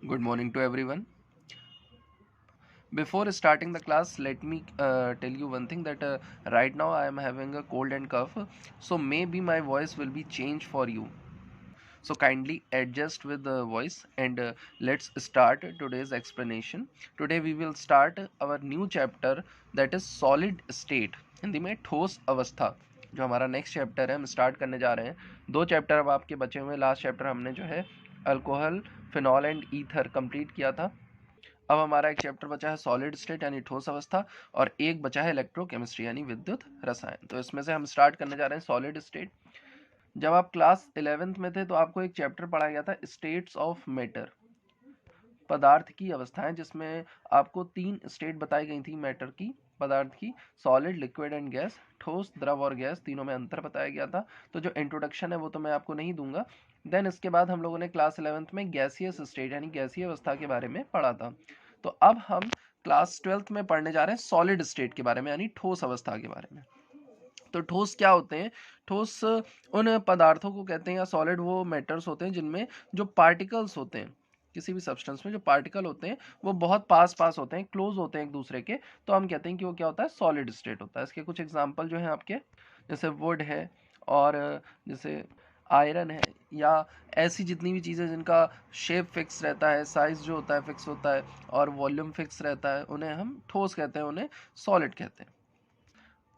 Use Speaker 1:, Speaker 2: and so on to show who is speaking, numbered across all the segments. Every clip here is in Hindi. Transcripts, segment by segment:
Speaker 1: Good morning to everyone. Before starting the class, let me tell you one thing that right now I am having a cold and cough, so maybe my voice will be changed for you. So kindly adjust with the voice and let's start today's explanation. Today we will start our new chapter that is solid state. Hindi में ठोस अवस्था जो हमारा नेक्स्ट चैप्टर है हम स्टार्ट करने जा रहे हैं। दो चैप्टर अब आपके बचे हुए। लास्ट चैप्टर हमने जो है alcohol, phenol and ether complete किया था। अब हमारा एक चैप्टर बचा है सॉलिड स्टेट यानी ठोस अवस्था और एक बचा है इलेक्ट्रोकेमिस्ट्री यानी विद्युत रसायन। तो इसमें से हम स्टार्ट करने जा रहे हैं सॉलिड स्टेट। जब आप क्लास 11th में थे तो आपको एक चैप्टर पढ़ाया गया था स्टेट्स ऑफ मैटर, पदार्थ की अवस्थाएं, जिसमें आपको 3 स्टेट बताई गई थी मैटर की, पदार्थ की, सॉलिड, लिक्विड एंड गैस, ठोस, द्रव और गैस, तीनों में अंतर बताया गया था। तो जो इंट्रोडक्शन है वो तो मैं आपको नहीं दूंगा। देन इसके बाद हम लोगों ने क्लास 11th में गैसियस स्टेट यानी गैसीय अवस्था के बारे में पढ़ा था। तो अब हम क्लास 12th में पढ़ने जा रहे हैं सॉलिड स्टेट के बारे में यानी ठोस अवस्था के बारे में। तो ठोस क्या होते हैं? ठोस उन पदार्थों को कहते हैं या सॉलिड वो मैटर्स होते हैं जिनमें जो पार्टिकल्स होते हैं, किसी भी सब्सटेंस में जो पार्टिकल होते हैं वो बहुत पास पास होते हैं, क्लोज होते हैं एक दूसरे के, तो हम कहते हैं कि वो क्या होता है? सॉलिड स्टेट होता है। इसके कुछ एग्जांपल जो हैं आपके, जैसे वुड है और जैसे आयरन है, या ऐसी जितनी भी चीज़ें जिनका शेप फिक्स रहता है, साइज जो होता है फिक्स होता है और वॉल्यूम फिक्स रहता है, उन्हें हम ठोस कहते हैं, उन्हें सॉलिड कहते हैं।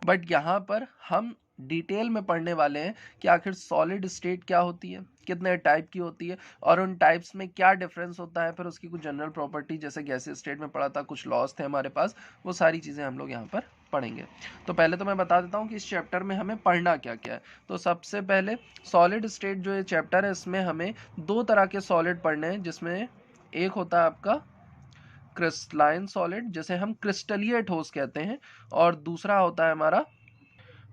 Speaker 1: बट यहाँ पर हम डिटेल में पढ़ने वाले हैं कि आखिर सॉलिड स्टेट क्या होती है, कितने टाइप की होती है और उन टाइप्स में क्या डिफरेंस होता है, फिर उसकी कुछ जनरल प्रॉपर्टी जैसे गैसीय स्टेट में पढ़ा था, कुछ लॉस थे हमारे पास, वो सारी चीज़ें हम लोग यहाँ पर पढ़ेंगे। तो पहले तो मैं बता देता हूँ कि इस चैप्टर में हमें पढ़ना क्या क्या है। तो सबसे पहले सॉलिड स्टेट जो ये चैप्टर है इसमें हमें दो तरह के सॉलिड पढ़ने हैं, जिसमें एक होता है आपका क्रिस्टलाइन सॉलिड जिसे हम क्रिस्टलीय ठोस कहते हैं, और दूसरा होता है हमारा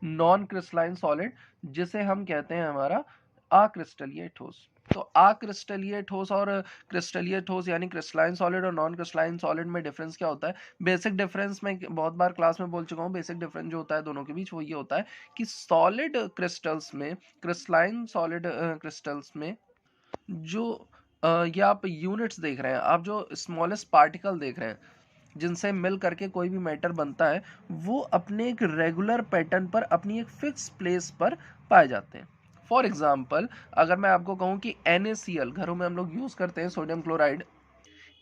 Speaker 1: नॉन क्रिस्टलाइन सॉलिड जिसे हम कहते हैं हमारा अक्रिस्टलीय ठोस। तो अक्रिस्टलीय ठोस और क्रिस्टलीय ठोस यानी क्रिस्टलाइन सॉलिड और नॉन क्रिस्टलाइन सॉलिड में डिफरेंस क्या होता है? बेसिक डिफरेंस मैं बहुत बार क्लास में बोल चुका हूँ। बेसिक डिफरेंस जो होता है दोनों के बीच वो ये होता है कि सॉलिड क्रिस्टल्स में, क्रिस्टलाइन सॉलिड क्रिस्टल्स में जो ये आप यूनिट्स देख रहे हैं, आप जो स्मॉलेस्ट पार्टिकल देख रहे हैं जिनसे मिल करके कोई भी मैटर बनता है, वो अपने एक रेगुलर पैटर्न पर अपनी एक फिक्स प्लेस पर पाए जाते हैं। फॉर एग्जाम्पल, अगर मैं आपको कहूँ कि NaCl घरों में हम लोग यूज़ करते हैं, सोडियम क्लोराइड,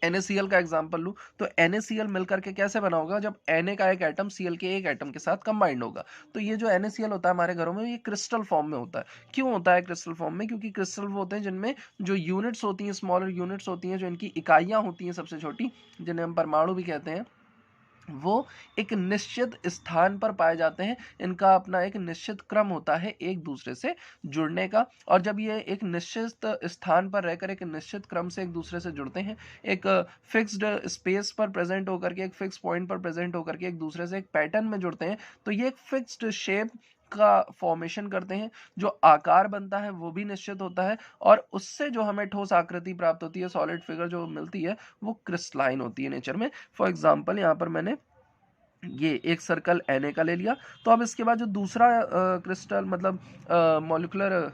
Speaker 1: NaCl का एग्जांपल लूँ तो NaCl मिलकर के कैसे बना होगा? जब Na का एक एटम Cl के एक एटम के साथ कंबाइंड होगा। तो ये जो NaCl होता है हमारे घरों में, ये क्रिस्टल फॉर्म में होता है। क्यों होता है क्रिस्टल फॉर्म में? क्योंकि क्रिस्टल वो होते हैं जिनमें जो यूनिट्स होती हैं, स्मॉलर यूनिट्स होती हैं, जो इनकी इकाइयाँ होती हैं सबसे छोटी, जिन्हें हम परमाणु भी कहते हैं, वो एक निश्चित स्थान पर पाए जाते हैं। इनका अपना एक निश्चित क्रम होता है एक दूसरे से जुड़ने का, और जब ये एक निश्चित स्थान पर रहकर एक निश्चित क्रम से एक दूसरे से जुड़ते हैं, एक फिक्स्ड स्पेस पर प्रेजेंट होकर के, एक फिक्स पॉइंट पर प्रेजेंट होकर के एक दूसरे से एक पैटर्न में जुड़ते हैं, तो ये एक फिक्स्ड शेप का फॉर्मेशन करते हैं। जो आकार बनता है वो भी निश्चित होता है, और उससे जो हमें ठोस आकृति प्राप्त होती है, सॉलिड फिगर जो मिलती है, वो क्रिस्टलाइन होती है नेचर में। फॉर एग्जाम्पल यहाँ पर मैंने ये एक सर्कल Na का ले लिया। तो अब इसके बाद जो दूसरा क्रिस्टल मतलब मॉलिक्यूलर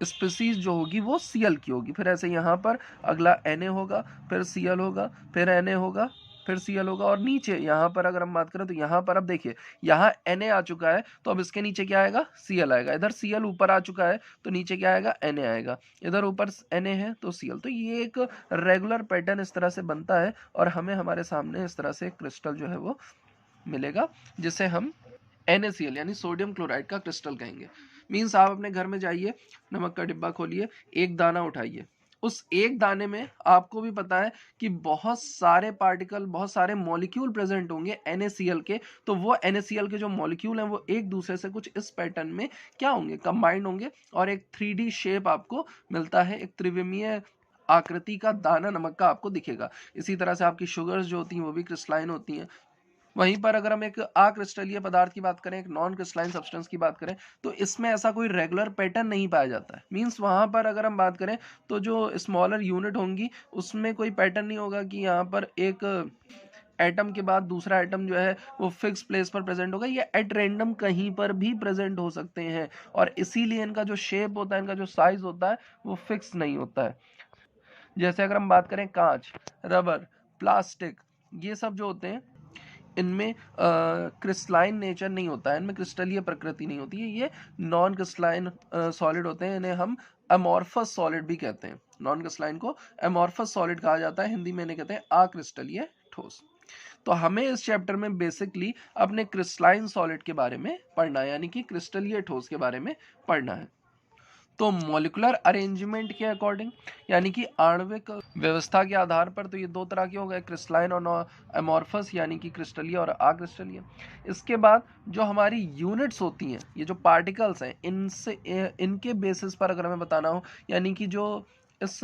Speaker 1: स्पीसीज जो होगी वो Cl की होगी। फिर ऐसे यहाँ पर अगला Na होगा, फिर Cl होगा, फिर Na होगा, फिर Cl होगा, और नीचे यहाँ पर अगर हम बात करें तो यहाँ पर अब देखिए यहाँ Na आ चुका है, तो अब इसके नीचे क्या आएगा? Cl आएगा। इधर Cl ऊपर आ चुका है तो नीचे क्या आएगा? Na आएगा। इधर ऊपर Na है तो Cl। तो ये एक रेगुलर पैटर्न इस तरह से बनता है, और हमें हमारे सामने इस तरह से क्रिस्टल जो है वो मिलेगा, जिसे हम NaCl यानी सोडियम क्लोराइड का क्रिस्टल कहेंगे। मीन्स आप अपने घर में जाइए, नमक का डिब्बा खोलिए, एक दाना उठाइए, उस एक दाने में आपको भी पता है कि बहुत सारे पार्टिकल, बहुत सारे मॉलिक्यूल प्रेजेंट होंगे NaCl के। तो वो NaCl के जो मॉलिक्यूल हैं वो एक दूसरे से कुछ इस पैटर्न में क्या होंगे? कंबाइंड होंगे, और एक 3D शेप आपको मिलता है, एक त्रिविमीय आकृति का दाना नमक का आपको दिखेगा। इसी तरह से आपकी शुगर्स जो होती हैं वो भी क्रिस्टलाइन होती हैं। वहीं पर अगर हम एक अक्रिस्टलीय पदार्थ की बात करें, एक नॉन क्रिस्टलाइन सब्सटेंस की बात करें, तो इसमें ऐसा कोई रेगुलर पैटर्न नहीं पाया जाता है। मींस वहां पर अगर हम बात करें तो जो स्मॉलर यूनिट होंगी उसमें कोई पैटर्न नहीं होगा कि यहाँ पर एक एटम के बाद दूसरा एटम जो है वो फिक्स प्लेस पर प्रेजेंट होगा। ये एट रैंडम कहीं पर भी प्रेजेंट हो सकते हैं, और इसीलिए इनका जो शेप होता है, इनका जो साइज होता है, वो फिक्स नहीं होता है। जैसे अगर हम बात करें कांच, रबर, प्लास्टिक, ये सब जो होते हैं इनमें क्रिस्टलाइन नेचर नहीं होता है, इनमें क्रिस्टलीय प्रकृति नहीं होती है, ये नॉन क्रिस्टलाइन सॉलिड होते हैं, इन्हें हम अमॉर्फस सॉलिड भी कहते हैं। नॉन क्रिस्टलाइन को अमॉर्फस सॉलिड कहा जाता है, हिंदी में इन्हें कहते हैं अक्रिस्टलीय ठोस। तो हमें इस चैप्टर में बेसिकली अपने क्रिस्टलाइन सॉलिड के बारे में पढ़ना है, यानी कि क्रिस्टलीय ठोस के बारे में पढ़ना है। तो मॉलिक्यूलर अरेंजमेंट के अकॉर्डिंग, यानी कि आणविक व्यवस्था के आधार पर, तो ये दो तरह के हो गए, क्रिस्टलाइन और अमॉर्फस, यानी कि क्रिस्टलीय और अक्रिस्टलीय। इसके बाद जो हमारी यूनिट्स होती हैं, ये जो पार्टिकल्स हैं, इनसे इनके बेसिस पर अगर हमें बताना हो, यानी कि जो इस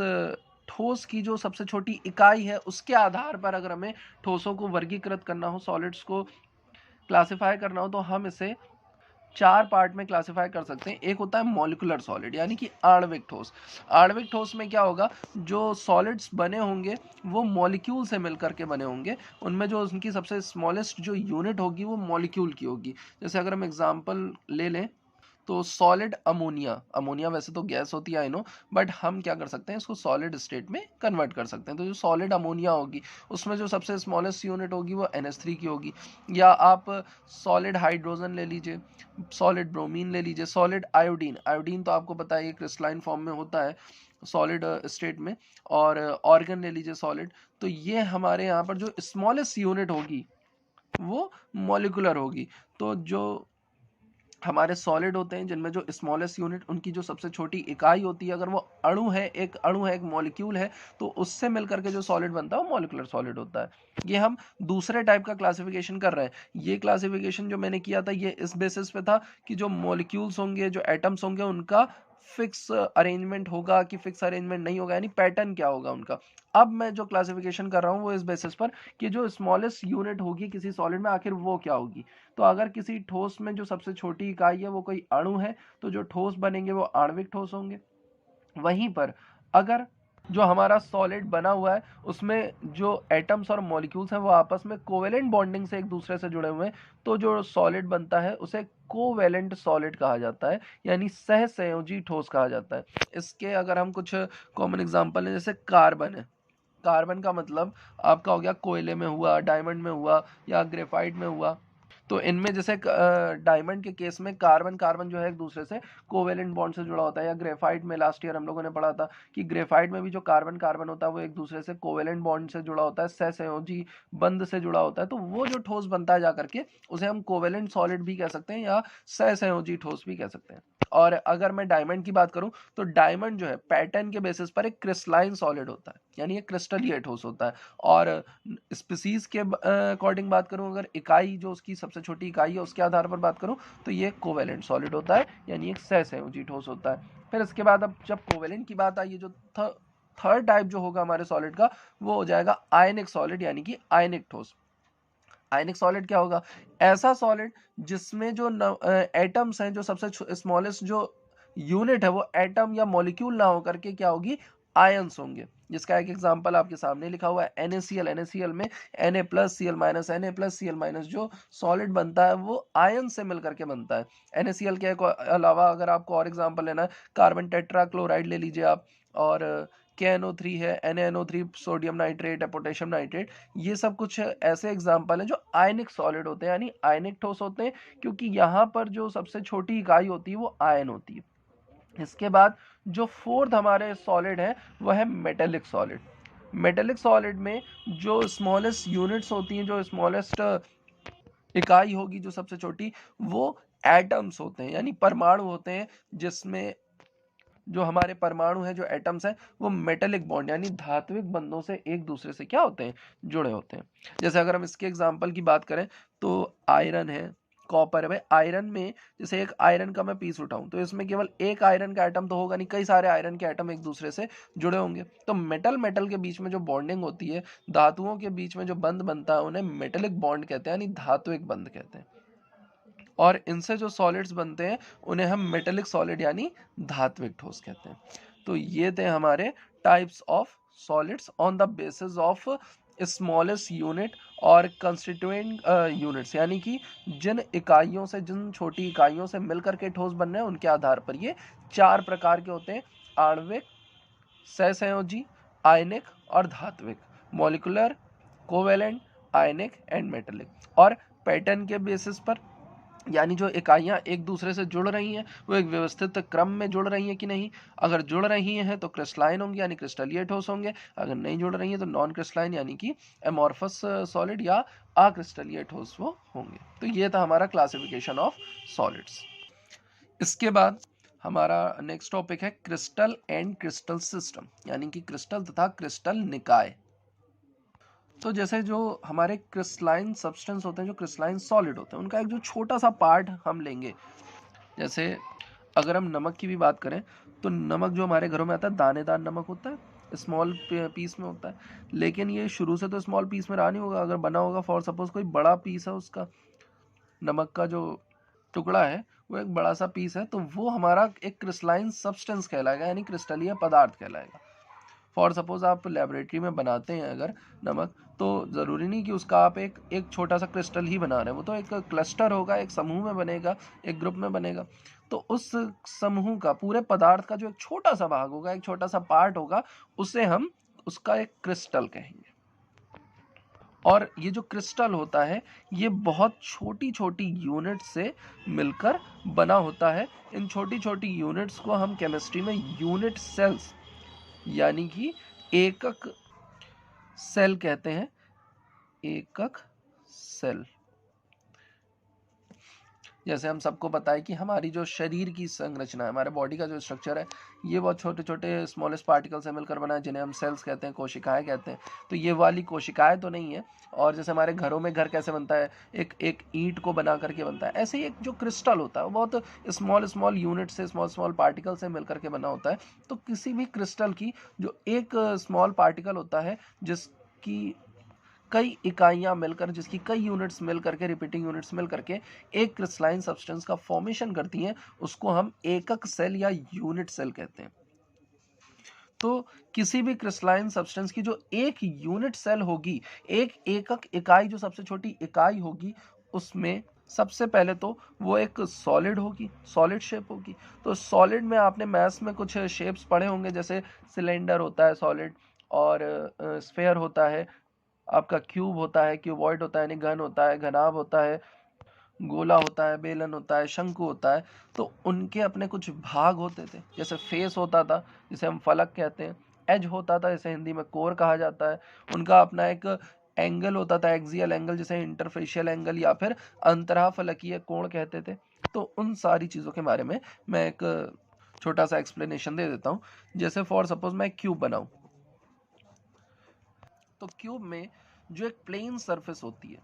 Speaker 1: ठोस की जो सबसे छोटी इकाई है उसके आधार पर अगर हमें ठोसों को वर्गीकृत करना हो, सॉलिड्स को क्लासिफाई करना हो, तो हम इसे चार पार्ट में क्लासिफाई कर सकते हैं। एक होता है मॉलिक्यूलर सॉलिड, यानी कि आणविक ठोस। आणविक ठोस में क्या होगा, जो सॉलिड्स बने होंगे वो मॉलिक्यूल से मिलकर के बने होंगे, उनमें जो उनकी सबसे स्मॉलेस्ट जो यूनिट होगी वो मॉलिक्यूल की होगी। जैसे अगर हम एग्जांपल ले लें तो सॉलिड अमोनिया, अमोनिया वैसे तो गैस होती है आई नो, बट हम क्या कर सकते हैं, इसको सॉलिड स्टेट में कन्वर्ट कर सकते हैं। तो जो सॉलिड अमोनिया होगी उसमें जो सबसे स्मॉलेस्ट यूनिट होगी वो NH3 की होगी। या आप सॉलिड हाइड्रोजन ले लीजिए, सॉलिड ब्रोमीन ले लीजिए, सॉलिड आयोडीन, आयोडीन तो आपको पता है ये क्रिस्टलाइन फॉर्म में होता है सॉलिड स्टेट में, और ऑर्गन ले लीजिए सॉलिड। तो ये हमारे यहाँ पर जो स्मॉलेस्ट यूनिट होगी वो मॉलिक्यूलर होगी। तो जो हमारे सॉलिड होते हैं जिनमें जो स्मॉलेस्ट यूनिट, उनकी जो सबसे छोटी इकाई होती है, अगर वो अणु है, एक अणु है, एक मॉलिक्यूल है, तो उससे मिलकर के जो सॉलिड बनता है वो मॉलिक्यूलर सॉलिड होता है। ये हम दूसरे टाइप का क्लासिफिकेशन कर रहे हैं। ये क्लासिफिकेशन जो मैंने किया था ये इस बेसिस पे था कि जो मॉलिक्यूल्स होंगे, जो एटम्स होंगे, उनका फिक्स अरेंजमेंट होगा कि फिक्स अरेंजमेंट नहीं होगा, यानी पैटर्न क्या होगा उनका। अब मैं जो क्लासिफिकेशन कर रहा हूँ वो इस बेसिस पर कि जो स्मॉलेस्ट यूनिट होगी किसी सॉलिड में आखिर वो क्या होगी। तो अगर किसी ठोस में जो सबसे छोटी इकाई है वो कोई अणु है, तो जो ठोस बनेंगे वो आणविक ठोस होंगे। वहीं पर अगर जो हमारा सॉलिड बना हुआ है उसमें जो एटम्स और मॉलिक्यूल्स हैं वो आपस में कोवेलेंट बॉन्डिंग से एक दूसरे से जुड़े हुए हैं, तो जो सॉलिड बनता है उसे कोवेलेंट सॉलिड कहा जाता है, यानी सहसंयोजी ठोस कहा जाता है। इसके अगर हम कुछ कॉमन एग्जांपल हैं, जैसे कार्बन है, कार्बन का मतलब आपका हो गया कोयले में हुआ, डायमंड में हुआ, या ग्रेफाइट में हुआ। तो इनमें जैसे डायमंड के केस में कार्बन कार्बन जो है एक दूसरे से कोवेलेंट बॉन्ड से जुड़ा होता है, या ग्रेफाइट में लास्ट ईयर हम लोगों ने पढ़ा था कि ग्रेफाइट में भी जो कार्बन कार्बन होता है वो एक दूसरे से कोवेलेंट बॉन्ड से जुड़ा होता है, सहसंयोजी बंध से जुड़ा होता है। तो वो जो ठोस बनता है जाकर के उसे हम कोवेलेंट सॉलिड भी कह सकते हैं या सहसंयोजी ठोस भी कह सकते हैं। और अगर मैं डायमंड की बात करूं तो डायमंड जो है पैटर्न के बेसिस पर एक क्रिस्टलाइन सॉलिड होता है, यानी एक क्रिस्टलीय ठोस होता है। और स्पीसीज के अकॉर्डिंग बात करूं, अगर इकाई जो उसकी सबसे छोटी इकाई है उसके आधार पर बात करूं, तो ये कोवेलेंट सॉलिड होता है, यानी एक सहसंयोजी ठोस होता है। फिर इसके बाद अब जब कोवेलेंट की बात आई, जो थर्ड टाइप जो होगा हमारे सॉलिड का वो हो जाएगा आयनिक सॉलिड, यानी कि आयनिक ठोस। आयनिक सॉलिड क्या होगा, ऐसा सॉलिड जिसमें जो एटम्स हैं, जो सबसे स्मॉलेस्ट जो यूनिट है वो एटम या मॉलिक्यूल ना होकर के क्या होगी, आयंस होंगे। जिसका एक एग्जांपल आपके सामने लिखा हुआ है NaCl, NaCl में Na+Cl- Na+Cl- जो सॉलिड बनता है वो आयन से मिलकर के बनता है। NaCl के अलावा अगर आपको और एग्जांपल लेना है, कार्बन टेट्राक्लोराइड ले लीजिए आप, और KNO3 है, NaNO3, सोडियम नाइट्रेट है, पोटेशियम नाइट्रेट, ये सब कुछ ऐसे एग्जाम्पल हैं जो आयनिक सॉलिड होते हैं, यानी आयनिक ठोस होते हैं, क्योंकि यहाँ पर जो सबसे छोटी इकाई होती है वो आयन होती है। इसके बाद जो फोर्थ हमारे सॉलिड है वह है मेटेलिक सॉलिड। मेटेलिक सॉलिड में जो स्मॉलेस्ट यूनिट्स होती हैं, जो स्मॉलेस्ट इकाई होगी जो सबसे छोटी, वो एटम्स होते हैं, यानी परमाणु होते हैं, जिसमें जो हमारे परमाणु हैं, जो एटम्स हैं, वो मेटेलिक बॉन्ड यानी धात्विक बंधों से एक दूसरे से क्या होते हैं, जुड़े होते हैं। जैसे अगर हम इसके एग्जांपल की बात करें तो आयरन है, कॉपर है। भाई आयरन में जैसे एक आयरन का मैं पीस उठाऊं तो इसमें केवल एक आयरन का एटम तो होगा नहीं, कई सारे आयरन के एटम एक दूसरे से जुड़े होंगे। तो मेटल मेटल के बीच में जो बॉन्डिंग होती है, धातुओं के बीच में जो बंध बनता है, उन्हें मेटेलिक बॉन्ड कहते हैं, यानी धात्विक बंध कहते हैं। और इनसे जो सॉलिड्स बनते हैं उन्हें हम मेटेलिक सॉलिड यानी धात्विक ठोस कहते हैं। तो ये थे हमारे types of solids on the basis of smallest unit और कंस्टिट्यूएंट यूनिट्स, यानी कि जिन इकाइयों से, जिन छोटी इकाइयों से मिलकर के ठोस बन रहे हैं उनके आधार पर ये चार प्रकार के होते हैं: आणविक, सहसंयोजी, आयनिक और धात्विक, molecular, covalent, ionic and metallic. और पैटर्न के बेसिस पर, यानी जो इकाइयां एक दूसरे से जुड़ रही हैं वो एक व्यवस्थित क्रम में जुड़ रही हैं कि नहीं। अगर जुड़ रही हैं तो क्रिस्टलाइन होंगे यानी क्रिस्टलीय ठोस होंगे, अगर नहीं जुड़ रही हैं तो नॉन क्रिस्टलाइन यानी कि एमॉर्फस सॉलिड या अक्रिस्टलीय ठोस वो होंगे। तो ये था हमारा क्लासिफिकेशन ऑफ सॉलिड्स। इसके बाद हमारा नेक्स्ट टॉपिक है क्रिस्टल एंड क्रिस्टल सिस्टम, यानी कि क्रिस्टल तथा क्रिस्टल निकाय। तो जैसे जो हमारे क्रिस्टलाइन सब्सटेंस होते हैं, जो क्रिस्टलाइन सॉलिड होते हैं, उनका एक जो छोटा सा पार्ट हम लेंगे। जैसे अगर हम नमक की भी बात करें तो नमक जो हमारे घरों में आता है दानेदार नमक होता है, स्मॉल पीस में होता है। लेकिन ये शुरू से तो स्मॉल पीस में रहा नहीं होगा, अगर बना होगा फॉर सपोज कोई बड़ा पीस है, उसका नमक का जो टुकड़ा है वो एक बड़ा सा पीस है, तो वो हमारा एक क्रिस्टलाइन सब्सटेंस कहलाएगा, यानी क्रिस्टलीय पदार्थ कहलाएगा। फॉर सपोज आप लेबोरेटरी में बनाते हैं अगर नमक, तो ज़रूरी नहीं कि उसका आप एक एक छोटा सा क्रिस्टल ही बना रहे हैं, वो तो एक क्लस्टर होगा, एक समूह में बनेगा, एक ग्रुप में बनेगा। तो उस समूह का, पूरे पदार्थ का जो एक छोटा सा भाग होगा, एक छोटा सा पार्ट होगा, उसे हम उसका एक क्रिस्टल कहेंगे। और ये जो क्रिस्टल होता है ये बहुत छोटी छोटी यूनिट से मिलकर बना होता है। इन छोटी छोटी यूनिट्स को हम केमिस्ट्री में यूनिट सेल्स यानी कि एकक सेल कहते हैं, एकक सेल। जैसे हम सबको पता है कि हमारी जो शरीर की संरचना है, हमारे बॉडी का जो स्ट्रक्चर है, ये बहुत छोटे छोटे स्मॉलेस्ट पार्टिकल से मिलकर बना है, जिन्हें हम सेल्स कहते हैं, कोशिकाएं कहते हैं। तो ये वाली कोशिकाएं तो नहीं है। और जैसे हमारे घरों में घर कैसे बनता है, एक एक ईंट को बना करके बनता है, ऐसे ही एक जो क्रिस्टल होता है वो बहुत स्मॉल स्मॉल यूनिट से, स्मॉल स्मॉल पार्टिकल से मिलकर के बना होता है। तो किसी भी क्रिस्टल की जो एक स्मॉल पार्टिकल होता है, जिसकी कई इकाइयां मिलकर, जिसकी कई यूनिट्स मिलकर के, रिपीटिंग यूनिट्स मिलकर के एक क्रिस्टलाइन सब्सटेंस का फॉर्मेशन करती हैं, उसको हम एकक सेल या यूनिट सेल कहते हैं। तो किसी भी क्रिस्टलाइन सब्सटेंस की जो एक यूनिट सेल होगी, एक एकक इकाई, जो सबसे छोटी इकाई होगी, उसमें सबसे पहले तो वो एक सॉलिड होगी, सॉलिड शेप होगी। तो सॉलिड में आपने मैथ्स में कुछ शेप्स पढ़े होंगे, जैसे सिलेंडर होता है सॉलिड, और स्फेयर होता है, आपका क्यूब होता है, क्यूबॉइड होता है यानी घन होता है, घनाभ होता है, गोला होता है, बेलन होता है, शंकु होता है। तो उनके अपने कुछ भाग होते थे, जैसे फेस होता था जिसे हम फलक कहते हैं, एज होता था जिसे हिंदी में कोर कहा जाता है, उनका अपना एक एंगल होता था, एक्सियल एंगल, जिसे इंटरफेशियल एंगल या फिर अंतराफलकीय कोण कहते थे। तो उन सारी चीज़ों के बारे में मैं एक छोटा सा एक्सप्लेनेशन दे देता हूँ। जैसे फॉर सपोज मैं क्यूब बनाऊँ, तो क्यूब में जो एक प्लेन सरफेस होती है,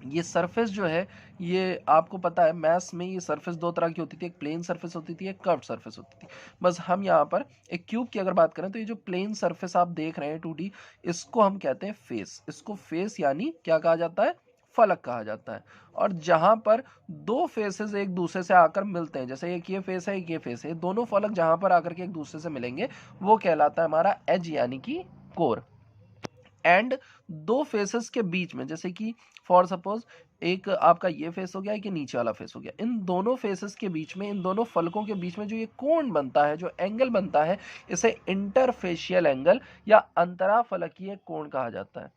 Speaker 1: ये सरफेस जो है, ये आपको पता है मैथ्स में ये सरफेस दो तरह की होती थी, एक प्लेन सरफेस होती थी, एक कर्व्ड सरफेस होती थी। बस हम यहाँ पर एक क्यूब की अगर बात करें तो ये जो प्लेन सरफेस आप देख रहे हैं 2D, इसको हम कहते हैं फेस। इसको फेस यानी क्या कहा जाता है, फलक कहा जाता है। और जहां पर दो फेसेस एक दूसरे से आकर मिलते हैं, जैसे एक ये फेस है, एक ये फेस है, दोनों फलक जहां पर आकर के एक दूसरे से मिलेंगे वो कहलाता है हमारा एज यानी कि कोर। एंड दो फेसेस के बीच में, जैसे कि फॉर सपोज एक आपका ये फेस हो गया, एक नीचे वाला फेस हो गया, इन दोनों फेसेस के बीच में, इन दोनों फलकों के बीच में जो ये कोण बनता है, जो एंगल बनता है, इसे इंटरफेशियल एंगल या अंतराफलकीय कोण कहा जाता है।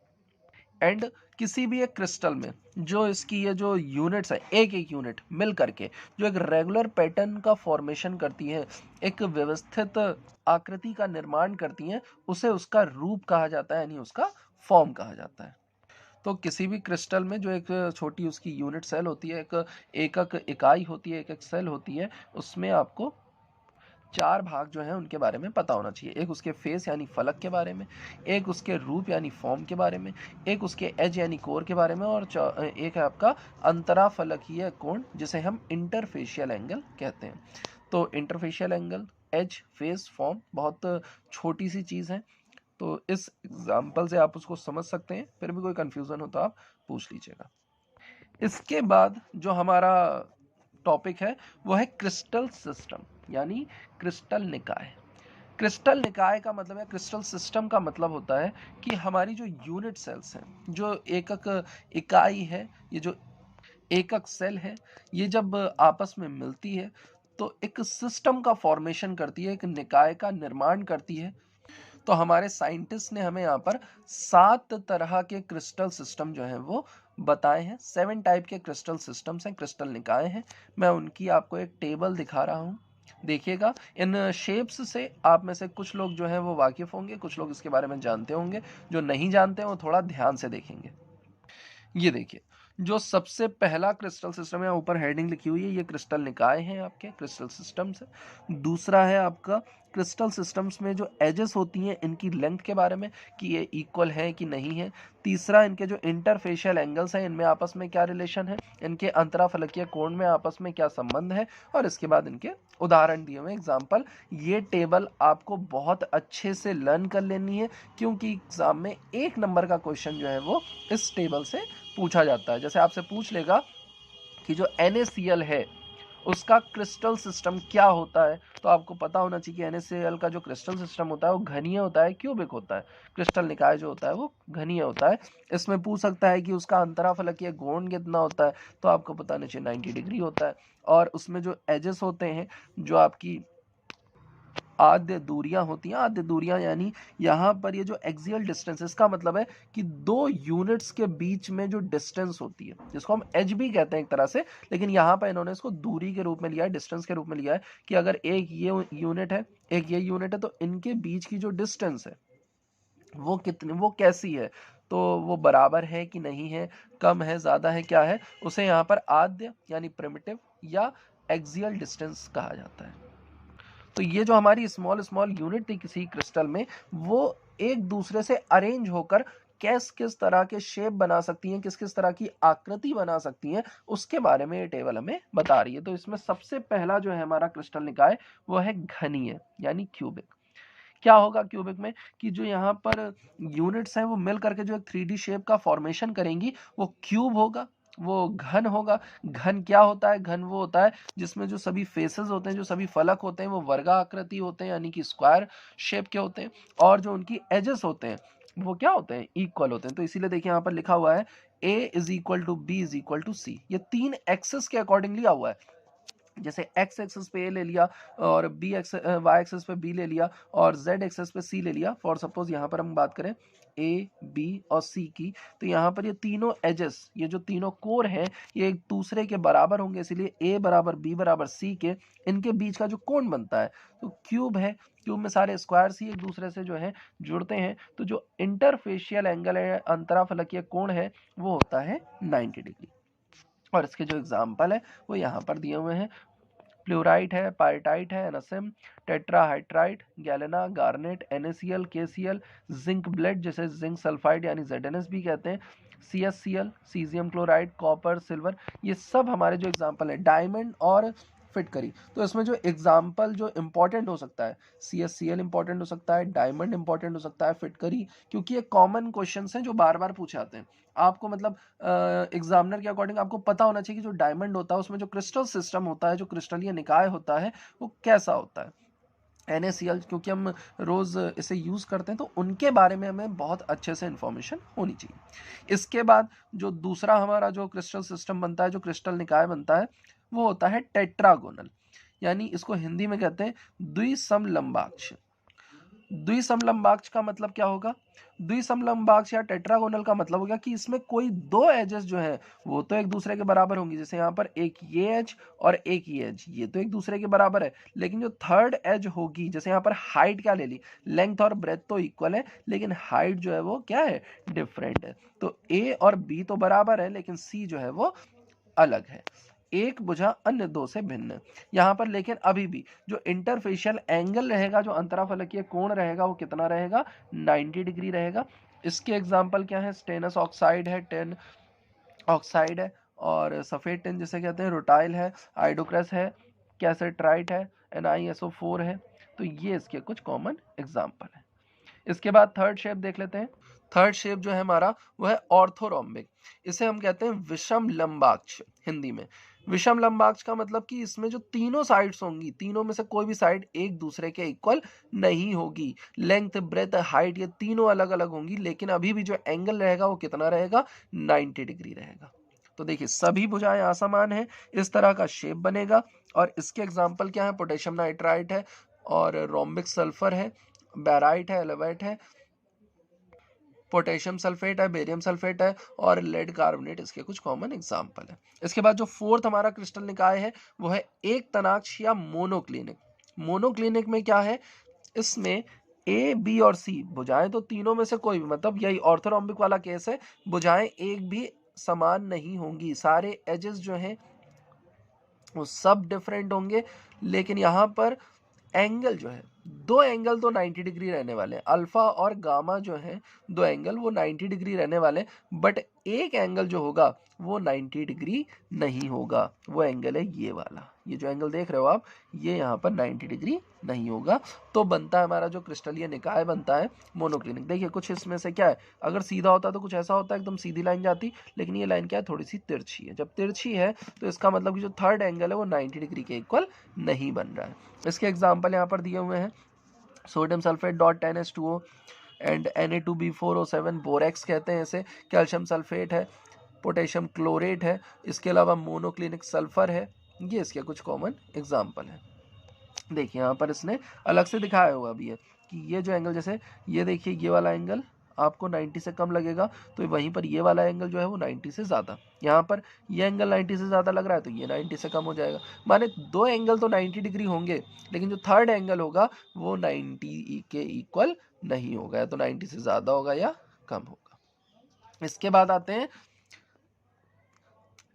Speaker 1: एंड किसी भी एक क्रिस्टल में जो इसकी ये जो यूनिट्स है, एक एक यूनिट मिल करके जो एक रेगुलर पैटर्न का फॉर्मेशन करती है, एक व्यवस्थित आकृति का निर्माण करती हैं, उसे उसका रूप कहा जाता है, यानी उसका फॉर्म कहा जाता है। तो किसी भी क्रिस्टल में जो एक छोटी उसकी यूनिट सेल होती है, एक एकक इकाई होती है, एक एक सेल होती है, उसमें आपको चार भाग जो हैं उनके बारे में पता होना चाहिए। एक उसके फेस यानी फलक के बारे में, एक उसके रूप यानी फॉर्म के बारे में, एक उसके एज यानी कोर के बारे में, और एक है आपका अंतराफलकीय कोण, जिसे हम इंटरफेशियल एंगल कहते हैं। तो interfacial angle, edge, face, form बहुत छोटी सी चीज़ है। तो इस एग्जाम्पल से आप उसको समझ सकते हैं, फिर भी कोई कन्फ्यूज़न हो तो आप पूछ लीजिएगा। इसके बाद जो हमारा टॉपिक है वो है क्रिस्टल सिस्टम, यानी क्रिस्टल निकाय। क्रिस्टल निकाय का मतलब है, क्रिस्टल सिस्टम का मतलब होता है कि हमारी जो यूनिट सेल्स हैं, जो एकक इकाई है, ये जो एकक सेल है, ये जब आपस में मिलती है तो एक सिस्टम का फॉर्मेशन करती है, एक निकाय का निर्माण करती है। तो हमारे साइंटिस्ट ने हमें यहाँ पर 7 तरह के क्रिस्टल सिस्टम जो हैं वो बताए हैं। 7 टाइप के क्रिस्टल सिस्टम्स हैं, क्रिस्टल निकाय हैं। मैं उनकी आपको एक टेबल दिखा रहा हूँ, देखिएगा। इन शेप्स से आप में से कुछ लोग जो हैं वो वाकिफ होंगे, कुछ लोग इसके बारे में जानते होंगे, जो नहीं जानते हैं वो थोड़ा ध्यान से देखेंगे। ये देखिए, जो सबसे पहला क्रिस्टल सिस्टम है, ऊपर हेडिंग लिखी हुई है, ये क्रिस्टल निकाय हैं आपके, क्रिस्टल सिस्टम्स है। दूसरा है आपका क्रिस्टल सिस्टम्स में जो एजेस होती हैं इनकी लेंथ के बारे में, कि ये इक्वल है कि नहीं है। तीसरा, इनके जो इंटरफेशियल एंगल्स हैं इनमें आपस में क्या रिलेशन है, इनके अंतराफलकीय कोण में आपस में क्या संबंध है, और इसके बाद इनके उदाहरण दिए हुए एग्जाम्पल। ये टेबल आपको बहुत अच्छे से लर्न कर लेनी है, क्योंकि एग्जाम में 1 नंबर का क्वेश्चन जो है वो इस टेबल से पूछा जाता है। जैसे आपसे पूछ लेगा कि जो NaCl है उसका क्रिस्टल सिस्टम क्या होता है, तो आपको पता होना चाहिए कि NaCl का जो क्रिस्टल सिस्टम होता है वो घनीय होता है, क्यूबिक होता है। क्रिस्टल निकाय जो होता है वो घनीय होता है। इसमें पूछ सकता है कि उसका अंतराफलकीय कोण कितना होता है, तो आपको पता होना चाहिए 90 डिग्री होता है। और उसमें जो एजेस होते हैं, जो आपकी आद्य दूरियां होती हैं, आद्य दूरियां यानी यहाँ पर ये जो एक्सियल डिस्टेंस, इसका मतलब है कि 2 यूनिट्स के बीच में जो डिस्टेंस होती है, जिसको हम एज भी कहते हैं एक तरह से, लेकिन यहाँ पर इन्होंने इसको दूरी के रूप में लिया है, डिस्टेंस के रूप में लिया है, कि अगर एक ये यूनिट है, एक ये यूनिट है, तो इनके बीच की जो डिस्टेंस है वो कितनी, वो कैसी है, तो वो बराबर है कि नहीं है, कम है, ज्यादा है, क्या है, उसे यहाँ पर आद्य यानी प्रिमिटिव या एक्सियल डिस्टेंस कहा जाता है। तो ये जो हमारी स्मॉल स्मॉल यूनिट थी किसी क्रिस्टल में, वो एक दूसरे से अरेंज होकर किस किस तरह के शेप बना सकती हैं, किस किस तरह की आकृति बना सकती हैं, उसके बारे में ये टेबल हमें बता रही है। तो इसमें सबसे पहला जो है हमारा क्रिस्टल निकाय वो है घनीय यानी क्यूबिक। क्या होगा क्यूबिक में, कि जो यहाँ पर यूनिट्स हैं वो मिल करके जो एक 3D शेप का फॉर्मेशन करेंगी, वो क्यूब होगा, वो घन होगा। घन क्या होता है, घन वो होता है जिसमें जो सभी फेसेस होते हैं, जो सभी फलक होते हैं, वो वर्गाकृति होते हैं यानी कि स्क्वायर शेप के होते हैं, और जो उनकी एजेस होते हैं वो क्या होते हैं, इक्वल होते हैं। तो इसीलिए देखिए यहाँ पर लिखा हुआ है A is equal to B is equal to C, ये 3 एक्सेस के अकॉर्डिंग लिया हुआ है। जैसे x एक्सेस पे ए ले लिया, और y एक्सेस पे b ले लिया, और z एक्सेस पे c ले लिया। फॉर सपोज यहाँ पर हम बात करें a b और c की, तो यहाँ पर ये तीनों एजेस, ये जो तीनों कोर हैं, ये एक दूसरे के बराबर होंगे, इसलिए a बराबर b बराबर c के, इनके बीच का जो कोण बनता है तो क्यूब है। क्यूब में सारे स्क्वायर्स ही एक दूसरे से जो है जुड़ते हैं, तो जो इंटरफेशियल एंगल है, अंतराफलकीय कोण है, वो होता है 90 डिग्री। और इसके जो एग्जाम्पल है वो यहाँ पर दिए हुए हैं। फ्लोराइट है, पाइटाइट है, NSM, tetrahedrite, galena, garnet, NaCl, KCl, zinc blende जिसे जिंक सल्फाइड यानी ZnS भी कहते हैं, CsCl, caesium chloride, copper, silver, ये सब हमारे जो एग्जाम्पल है। डायमंड और फिटकरी, तो इसमें जो एग्जाम्पल जो इंपॉर्टेंट हो सकता है, CsCl इंपॉर्टेंट हो सकता है, डायमंड इंपॉर्टेंट हो सकता है, फिटकरी, क्योंकि ये कॉमन क्वेश्चन हैं जो बार बार पूछे आते हैं। आपको मतलब एग्जामिनर के अकॉर्डिंग आपको पता होना चाहिए कि जो डायमंड होता है उसमें जो क्रिस्टल सिस्टम होता है, जो क्रिस्टलीय निकाय होता है, वो कैसा होता है। NaCl क्योंकि हम रोज इसे यूज करते हैं, तो उनके बारे में हमें बहुत अच्छे से इंफॉर्मेशन होनी चाहिए। इसके बाद जो दूसरा हमारा जो क्रिस्टल सिस्टम बनता है, जो क्रिस्टल निकाय बनता है, वो होता है टेट्रागोनल, यानी इसको हिंदी में कहते हैं द्विसमलंबाक्ष। द्विसमलंबाक्ष का मतलब क्या होगा, द्विसमलंबाक्ष या टेट्रागोनल का मतलब होगा कि इसमें कोई 2 एजेस जो है वो तो एक दूसरे के बराबर होंगी। जैसे यहाँ पर एक ये एज और एक ये एज, ये तो एक दूसरे के बराबर है, लेकिन जो थर्ड एज होगी, जैसे यहाँ पर हाइट क्या ले ली, लेंथ और ब्रेथ तो इक्वल है, लेकिन हाइट जो है वो क्या है, डिफरेंट है। तो A और B तो बराबर है, लेकिन C जो है वो अलग है, एक भुजा अन्य दो से भिन्न। यहाँ पर लेकिन अभी भी जो इंटरफेशियल एंगल रहेगा, जो अंतराफलकीय कोण रहेगा, वो कितना रहेगा, 90 डिग्री रहेगा। इसके एग्जाम्पल क्या है, स्टेनस ऑक्साइड है, टेन ऑक्साइड है, और सफेद टिन जिसे कहते हैं, रोटाइल है, आइडोक्रस है, कैसेट्राइट है, NiSO4 है। तो ये इसके कुछ कॉमन एग्जाम्पल है। इसके बाद थर्ड शेप देख लेते हैं। थर्ड शेप जो है हमारा वो है ऑर्थोरोम्बिक, इसे हम कहते हैं विषम लंबाक्ष हिंदी में। विषम लंबाक्ष का मतलब कि इसमें जो तीनों साइड्स होंगी, तीनों में से कोई भी साइड एक दूसरे के इक्वल नहीं होगी। लेंथ, ब्रेथ, हाइट ये तीनों अलग अलग होंगी, लेकिन अभी भी जो एंगल रहेगा वो कितना रहेगा, 90 डिग्री रहेगा। तो देखिए सभी भुजाएं असमान है, इस तरह का शेप बनेगा। और इसके एग्जाम्पल क्या है, पोटेशियम नाइट्राइट है, और रोम्बिक सल्फर है, बैराइट है, एलेवाइट है, पोटेशियम सल्फेट है, बेरियम सल्फेट है और लेड कार्बोनेट इसके कुछ कॉमन एग्जाम्पल है। इसके बाद जो फोर्थ हमारा क्रिस्टल निकाय है वो है एक तनाक्ष या मोनोक्लिनिक। मोनोक्लिनिक में क्या है, इसमें ए बी और सी भुजाएं तो तीनों में से कोई भी, मतलब यही ऑर्थोरोम्बिक वाला केस है, भुजाएं एक भी समान नहीं होंगी, सारे एजेस जो हैं वो सब डिफरेंट होंगे, लेकिन यहाँ पर एंगल जो है, दो एंगल तो 90 डिग्री रहने वाले हैं, अल्फा और गामा जो है दो एंगल वो 90 डिग्री रहने वाले, बट एक एंगल जो होगा वो 90 डिग्री नहीं होगा, वो एंगल है ये वाला, ये जो एंगल देख रहे हो आप, ये यहाँ पर 90 डिग्री नहीं होगा। तो बनता है हमारा जो क्रिस्टलीय निकाय बनता है मोनोक्लिनिक। देखिए कुछ इसमें से क्या है, अगर सीधा होता तो कुछ ऐसा होता है एकदम सीधी लाइन जाती, लेकिन ये लाइन क्या है, थोड़ी सी तिरछी है। जब तिरछी है तो इसका मतलब कि जो थर्ड एंगल है वो 90 डिग्री के इक्वल नहीं बन रहा है। इसके एग्जाम्पल यहाँ पर दिए हुए हैं, sodium sulphate dot 10H2O and Na2B4O7 borax कहते हैं इसे, कैल्शियम सल्फेट है, पोटेशियम क्लोरेट है, इसके अलावा मोनोक्लिनिक सल्फर है, ये इसके कुछ कॉमन एग्जाम्पल है। देखिए यहाँ पर इसने अलग से दिखाया हुआ भी है कि ये जो एंगल, जैसे ये देखिए ये वाला एंगल आपको 90 से कम लगेगा, तो वहीं पर ये वाला एंगल जो है वो 90 से ज़्यादा, यहाँ पर ये एंगल 90 से ज़्यादा लग रहा है तो ये 90 से कम हो जाएगा। माने दो एंगल तो 90 डिग्री होंगे, लेकिन जो थर्ड एंगल होगा वो 90 के इक्वल नहीं होगा, या तो 90 से ज़्यादा होगा या कम होगा। इसके बाद आते हैं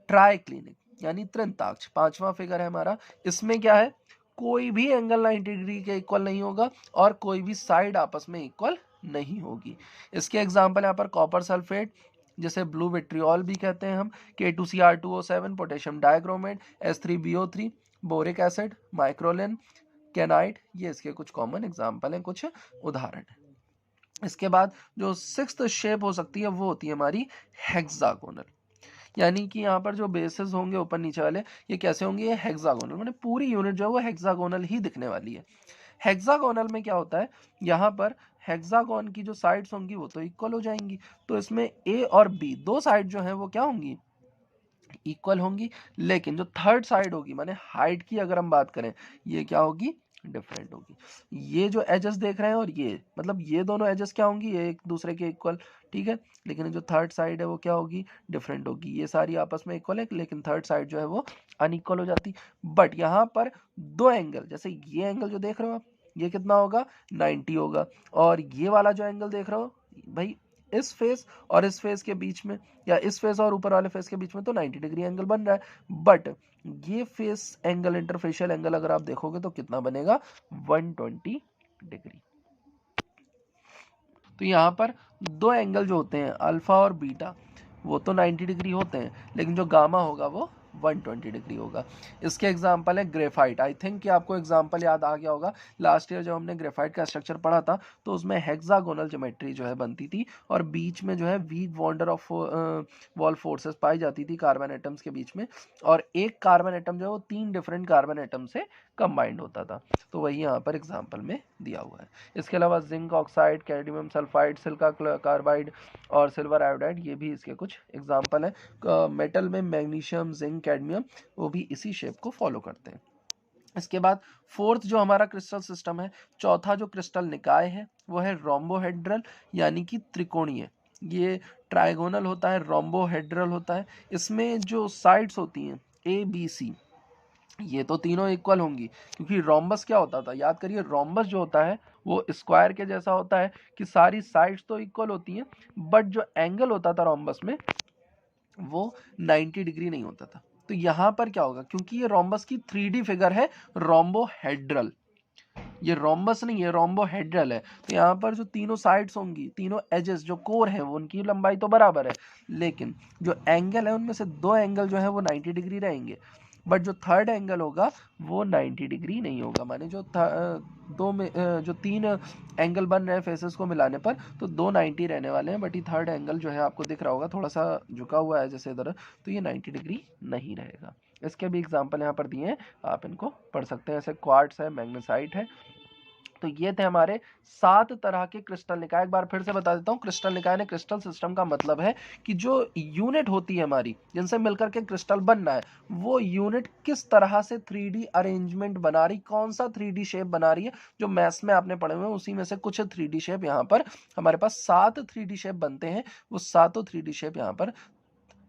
Speaker 1: ट्राइक्लिनिक यानी त्रिंताक्ष, पांचवा फिगर है हमारा। इसमें क्या है, कोई भी एंगल 90 डिग्री के इक्वल नहीं होगा और कोई भी साइड आपस में इक्वल नहीं होगी। इसके एग्जांपल यहाँ पर कॉपर सल्फेट, जैसे ब्लू विट्रियोल भी कहते हैं हम, K2Cr2O7, potassium dichromate, H3BO3, boric acid, microcline, kainite, ये इसके कुछ कॉमन एग्जाम्पल हैं, कुछ उदाहरण हैं। इसके बाद जो सिक्स्थ शेप हो सकती है वो होती है हमारी हेक्सागोनल, यानी कि यहाँ पर जो बेसेस होंगे ऊपर नीचे वाले, ये कैसे होंगे, ये हेक्सागोनल, मतलब पूरी यूनिट जो है वो हेक्सागोनल ही दिखने वाली है। हेक्सागोनल में क्या होता है, यहाँ पर हेक्सागोन की जो साइड्स होंगी वो तो इक्वल हो जाएंगी, तो इसमें ए और बी दो साइड जो है वो क्या होंगी, इक्वल होंगी, लेकिन जो थर्ड साइड होगी माने हाइट की अगर हम बात करें, ये क्या होगी, डिफरेंट होगी। ये जो एजेस देख रहे हैं और ये, मतलब ये दोनों एजेस क्या होंगी, ये एक दूसरे के इक्वल, ठीक है, लेकिन जो थर्ड साइड है वो क्या होगी, डिफरेंट होगी। ये सारी आपस में इक्वल है, लेकिन थर्ड साइड जो है वो अनइक्वल हो जाती। बट यहाँ पर दो एंगल, जैसे ये एंगल जो देख रहे हो आप, ये कितना होगा, 90 होगा, और ये वाला जो एंगल देख रहे हो भाई, इस फेस और इस फेस के बीच में, या इस फेस और ऊपर वाले फेस के बीच में तो 90 डिग्री एंगल बन रहा है, बट ये फेस एंगल, इंटरफेशियल एंगल अगर आप देखोगे तो कितना बनेगा, 120 डिग्री। तो यहाँ पर दो एंगल जो होते हैं अल्फा और बीटा वो तो 90 डिग्री होते हैं, लेकिन जो गामा होगा वो 120 डिग्री होगा। इसके एग्जाम्पल है ग्रेफाइट। आई थिंक कि आपको एग्जाम्पल याद आ गया होगा, लास्ट ईयर जब हमने ग्रेफाइट का स्ट्रक्चर पढ़ा था तो उसमें हेक्सागोनल ज्योमेट्री जो है बनती थी, और बीच में जो है weak van der of Waals forces पाई जाती थी कार्बन एटम्स के बीच में, और एक कार्बन एटम जो है वो 3 डिफरेंट कार्बन एटम से कंबाइंड होता था, तो वही यहाँ पर एग्जाम्पल में दिया हुआ है। इसके अलावा zinc oxide, cadmium sulphide, silica carbide और सिल्वर आयोडाइड, ये भी इसके कुछ एग्जाम्पल हैं। मेटल में मैग्नीशियम, जिंक, कैडमियम, वो भी इसी शेप को फॉलो करते हैं। इसके बाद फोर्थ जो हमारा क्रिस्टल सिस्टम है, चौथा जो क्रिस्टल निकाय है वो है रोम्बोहेड्रल यानी कि त्रिकोणीय। ये ट्राइगोनल होता है, रोम्बोहेड्रल होता है। इसमें जो साइड्स होती हैं ABC, ये तो तीनों इक्वल होंगी, क्योंकि रोम्बस क्या होता था, याद करिए, रोम्बस जो होता है वो स्क्वायर के जैसा होता है कि सारी साइड्स तो इक्वल होती हैं, बट जो एंगल होता था रोम्बस में वो 90 डिग्री नहीं होता था। तो यहाँ पर क्या होगा, क्योंकि ये रोम्बस की 3D फिगर है, रोम्बोहेड्रल, ये रोम्बस नहीं है, रोम्बोहेड्रल है, तो यहाँ पर जो तीनों साइड्स होंगी, तीनों एजेस जो कोर है वो उनकी लंबाई तो बराबर है, लेकिन जो एंगल है उनमें से दो एंगल जो है वो 90 डिग्री रहेंगे, बट जो थर्ड एंगल होगा वो 90 डिग्री नहीं होगा। माने जो दो में जो तीन एंगल बन रहे हैं फेसेस को मिलाने पर, तो दो 90 रहने वाले हैं, बट ये थर्ड एंगल जो है आपको दिख रहा होगा थोड़ा सा झुका हुआ है जैसे इधर, तो ये 90 डिग्री नहीं रहेगा। इसके भी एग्जाम्पल यहाँ पर दिए हैं, आप इनको पढ़ सकते हैं। ऐसे क्वार्ट्स है, मैग्नेसाइट है, तो ये थे हमारे 7 तरह के क्रिस्टल निकाय। एक बार फिर से बता देता हूँ, क्रिस्टल निकाय ने क्रिस्टल सिस्टम का मतलब है कि जो यूनिट होती है हमारी, जिनसे मिलकर के क्रिस्टल बनना है, वो यूनिट किस तरह से 3D अरेंजमेंट बना रही, कौन सा 3D शेप बना रही है। जो मैथ्स में आपने पढ़े हुए हैं उसी में से कुछ 3D शेप यहाँ पर हमारे पास 7 3D शेप बनते हैं। वो सातों 3D शेप यहाँ पर,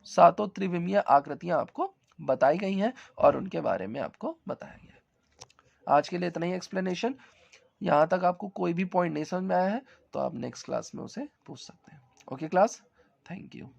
Speaker 1: सातों त्रिविमीय आकृतियां आपको बताई गई हैं और उनके बारे में आपको बताया गया है। आज के लिए इतना ही एक्सप्लेनेशन। यहाँ तक आपको कोई भी पॉइंट नहीं समझ में आया है तो आप नेक्स्ट क्लास में उसे पूछ सकते हैं। Okay class, thank you.